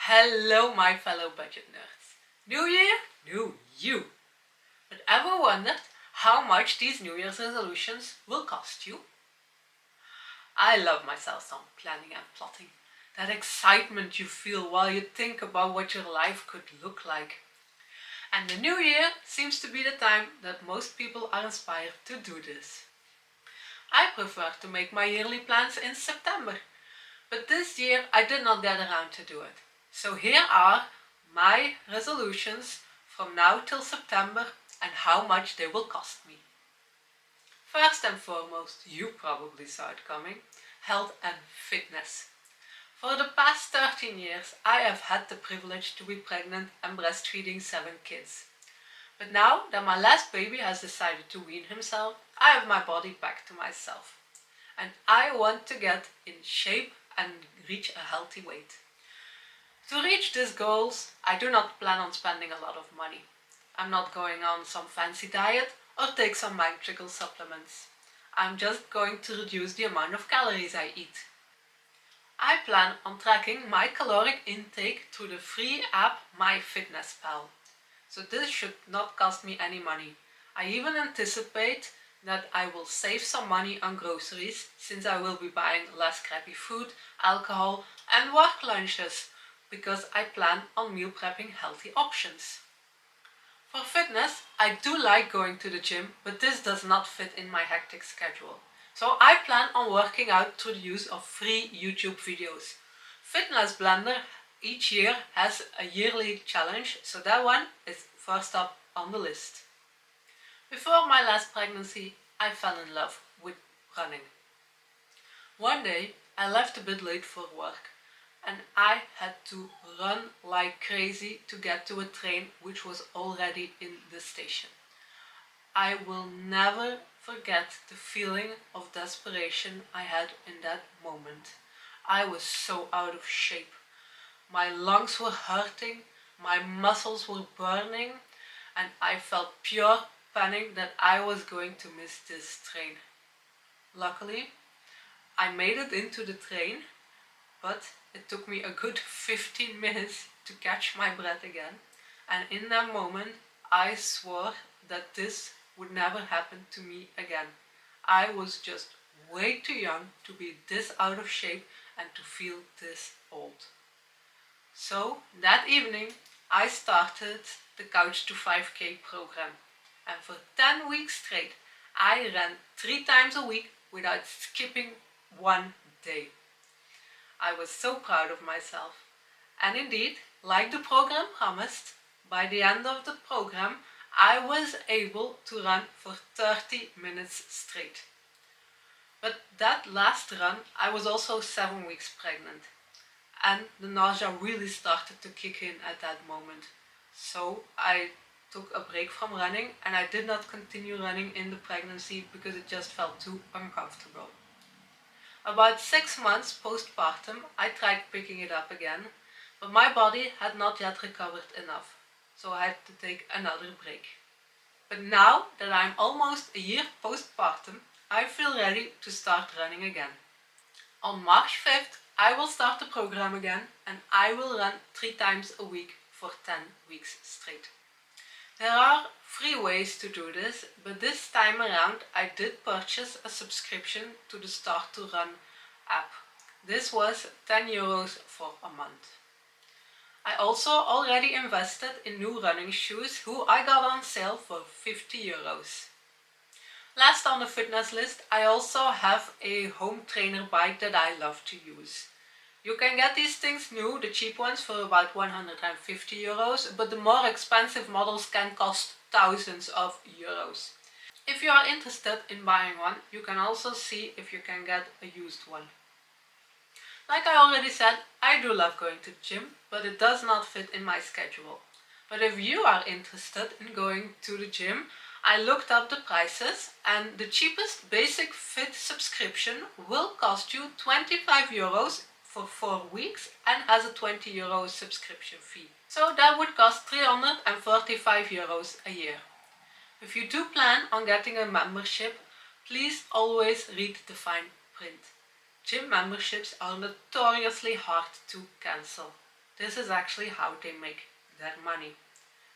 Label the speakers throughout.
Speaker 1: Hello my fellow budget nerds. New year, new you. But ever wondered how much these New Year's resolutions will cost you? I love myself some planning and plotting. That excitement you feel while you think about what your life could look like. And the new year seems to be the time that most people are inspired to do this. I prefer to make my yearly plans in September, but this year I did not get around to do it. So here are my resolutions from now till September and how much they will cost me. First and foremost, you probably saw it coming, health and fitness. For the past 13 years I have had the privilege to be pregnant and breastfeeding 7 kids. But now that my last baby has decided to wean himself, I have my body back to myself. And I want to get in shape and reach a healthy weight. To reach these goals, I do not plan on spending a lot of money. I'm not going on some fancy diet or take some magical supplements. I'm just going to reduce the amount of calories I eat. I plan on tracking my caloric intake through the free app MyFitnessPal. So this should not cost me any money. I even anticipate that I will save some money on groceries since I will be buying less crappy food, alcohol and work lunches because I plan on meal prepping healthy options. For fitness, I do like going to the gym, but this does not fit in my hectic schedule. So I plan on working out through the use of free YouTube videos. Fitness Blender each year has a yearly challenge, so that one is first up on the list. Before my last pregnancy, I fell in love with running. One day, I left a bit late for work and I had to run like crazy to get to a train which was already in the station. I will never forget the feeling of desperation I had in that moment. I was so out of shape. My lungs were hurting, my muscles were burning, and I felt pure panic that I was going to miss this train. Luckily, I made it into the train, but it took me a good 15 minutes to catch my breath again, and in that moment I swore that this would never happen to me again. I was just way too young to be this out of shape and to feel this old. So that evening I started the Couch to 5K program, and for 10 weeks straight I ran 3 times a week without skipping one day. I was so proud of myself. And indeed, like the program promised, by the end of the program I was able to run for 30 minutes straight. But that last run I was also 7 weeks pregnant, and the nausea really started to kick in at that moment. So I took a break from running and I did not continue running in the pregnancy because it just felt too uncomfortable. About 6 months postpartum I tried picking it up again, but my body had not yet recovered enough, so I had to take another break. But now that I'm almost a year postpartum, I feel ready to start running again. On March 5th I will start the program again and I will run 3 times a week for 10 weeks straight. There are 3 ways to do this, but this time around I did purchase a subscription to the Start to Run app. This was €10 for a month. I also already invested in new running shoes who I got on sale for €50. Last on the fitness list, I also have a home trainer bike that I love to use. You can get these things new, the cheap ones, for about €150, but the more expensive models can cost thousands of euros. If you are interested in buying one, you can also see if you can get a used one. Like I already said, I do love going to the gym, but it does not fit in my schedule. But if you are interested in going to the gym, I looked up the prices and the cheapest basic fit subscription will cost you €25 for 4 weeks and has a €20 subscription fee. So that would cost €345 a year. If you do plan on getting a membership, please always read the fine print. Gym memberships are notoriously hard to cancel. this is actually how they make their money.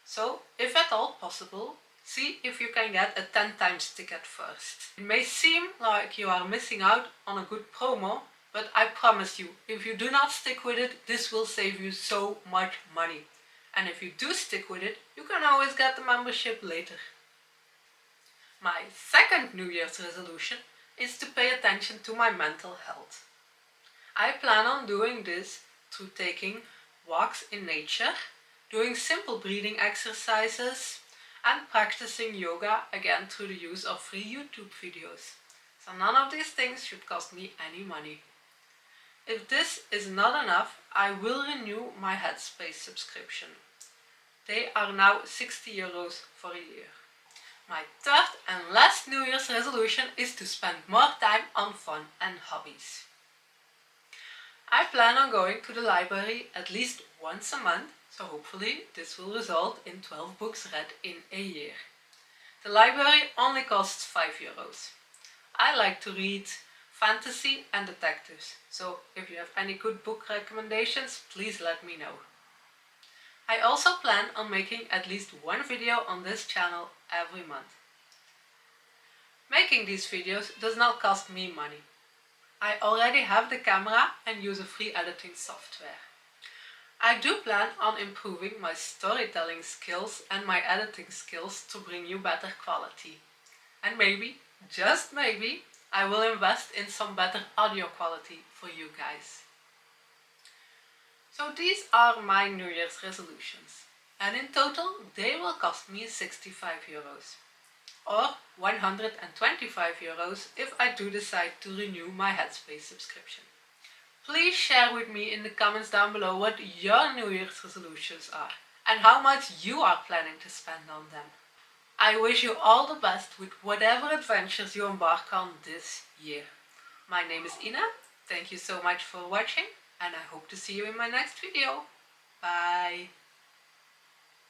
Speaker 1: So, if at all possible, see if you can get a 10 times ticket first. It may seem like you are missing out on a good promo, but I promise you, if you do not stick with it, this will save you so much money. And if you do stick with it, you can always get the membership later. My second New Year's resolution is to pay attention to my mental health. I plan on doing this through taking walks in nature, doing simple breathing exercises, and practicing yoga again through the use of free YouTube videos. So none of these things should cost me any money. If this is not enough, I will renew my Headspace subscription. They are now €60 for a year. My third and last New Year's resolution is to spend more time on fun and hobbies. I plan on going to the library at least once a month, so hopefully this will result in 12 books read in a year. The library only costs €5. I like to read fantasy and detectives, so if you have any good book recommendations, please let me know. I also plan on making at least one video on this channel every month. Making these videos does not cost me money. I already have the camera and use a free editing software. I do plan on improving my storytelling skills and my editing skills to bring you better quality. And maybe, just maybe, I will invest in some better audio quality for you guys. So these are my New Year's resolutions, and in total they will cost me €65 or €125 if I do decide to renew my Headspace subscription. Please share with me in the comments down below what your New Year's resolutions are and how much you are planning to spend on them. I wish you all the best with whatever adventures you embark on this year. My name is Ina, thank you so much for watching, and I hope to see you in my next video. Bye!